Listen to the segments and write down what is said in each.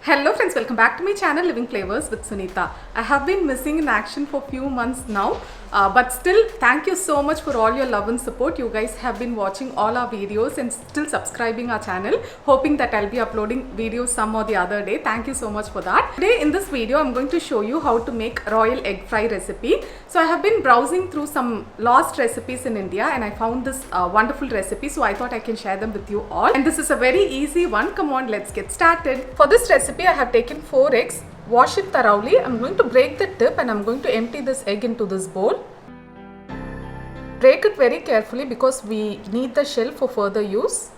Hello friends, welcome back to my channel Living Flavors with Sunita. I have been missing in action for few months now, but still thank you so much for all your love and support. You guys have been watching all our videos and still subscribing our channel, hoping that I'll be uploading videos some or the other day. Thank you so much for that. Today in this video I'm going to show you how to make royal egg fry recipe. So I have been browsing through some lost recipes in India and I found this wonderful recipe, so I thought I can share them with you all. And this is a very easy one. Come on, let's get started. For this recipe I have taken 4 eggs. Wash it thoroughly. I'm going to break the tip and I'm going to empty this egg into this bowl. Break it very carefully because we need the shell for further use.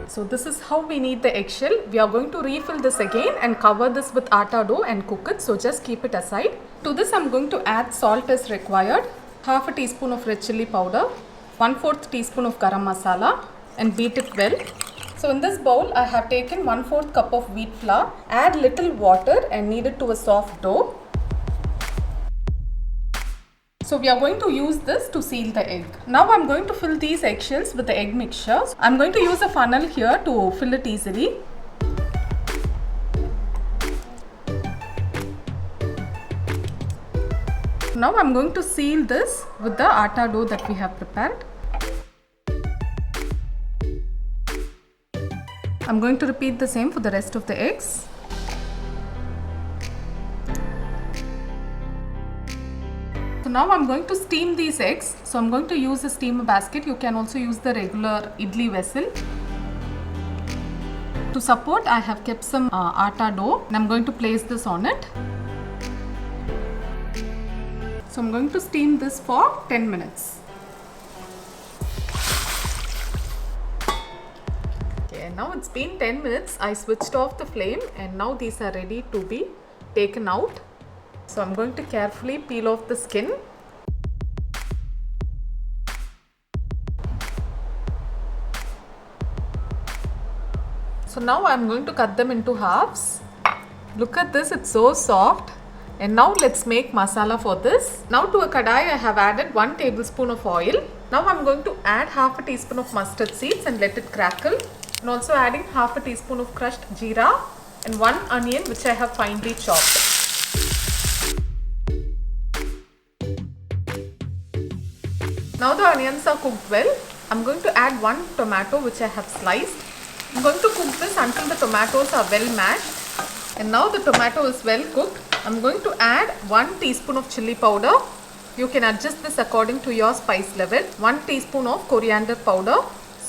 So this is how we need the eggshell. We are going to refill this again and cover this with atta dough and cook it. So just keep it aside. To this I'm going to add salt as required. Half a teaspoon of red chilli powder. 1/4 teaspoon of garam masala and beat it well. So in this bowl I have taken 1/4 cup of wheat flour. Add little water and knead it to a soft dough. So we are going to use this to seal the egg. Now I'm going to fill these eggshells with the egg mixture. I'm going to use a funnel here to fill it easily. Now I'm going to seal this with the atta dough that we have prepared. I'm going to repeat the same for the rest of the eggs. So now I'm going to steam these eggs. So I'm going to use a steamer basket. You can also use the regular idli vessel. To support, I have kept some atta dough and I'm going to place this on it. So I'm going to steam this for 10 minutes. Okay, now it's been 10 minutes. I switched off the flame and now these are ready to be taken out. So I'm going to carefully peel off the skin. So now I'm going to cut them into halves. Look at this, it's so soft. And now let's make masala for this. Now to a kadai I have added 1 tablespoon of oil. Now I'm going to add half a teaspoon of mustard seeds and let it crackle. And also adding half a teaspoon of crushed jeera and 1 onion which I have finely chopped. Now the onions are cooked well. I'm going to add 1 tomato which I have sliced. I'm going to cook this until the tomatoes are well mashed. And now the tomato is well cooked. I'm going to add 1 teaspoon of chilli powder. You can adjust this according to your spice level. 1 teaspoon of coriander powder.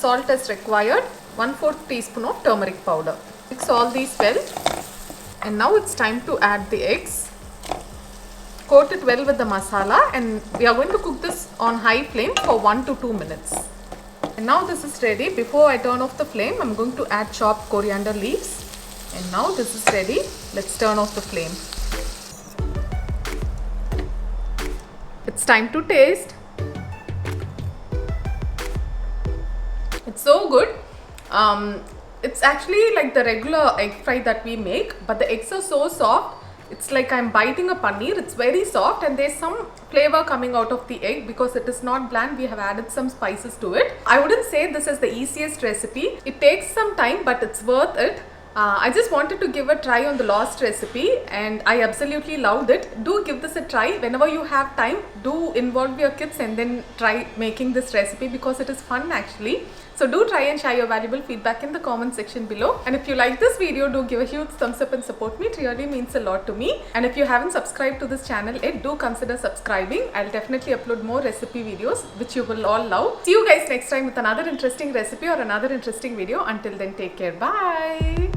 Salt as required. 1/4 teaspoon of turmeric powder. Mix all these well. And now it's time to add the eggs. Coat it well with the masala and we are going to cook this on high flame for 1 to 2 minutes. And now this is ready. Before I turn off the flame, I'm going to add chopped coriander leaves. And now this is ready. Let's turn off the flame. It's time to taste. It's so good. It's actually like the regular egg fry that we make, but the eggs are so soft. It's like I'm biting a paneer. It's very soft and there's some flavor coming out of the egg because it is not bland. We have added some spices to it. I wouldn't say this is the easiest recipe. It takes some time, but it's worth it. I just wanted to give a try on the lost recipe and I absolutely loved it. Do give this a try. Whenever you have time, do involve your kids and then try making this recipe because it is fun actually. So do try and share your valuable feedback in the comment section below. And if you like this video, do give a huge thumbs up and support me. It really means a lot to me. And if you haven't subscribed to this channel yet, do consider subscribing. I'll definitely upload more recipe videos which you will all love. See you guys next time with another interesting recipe or another interesting video. Until then, take care. Bye.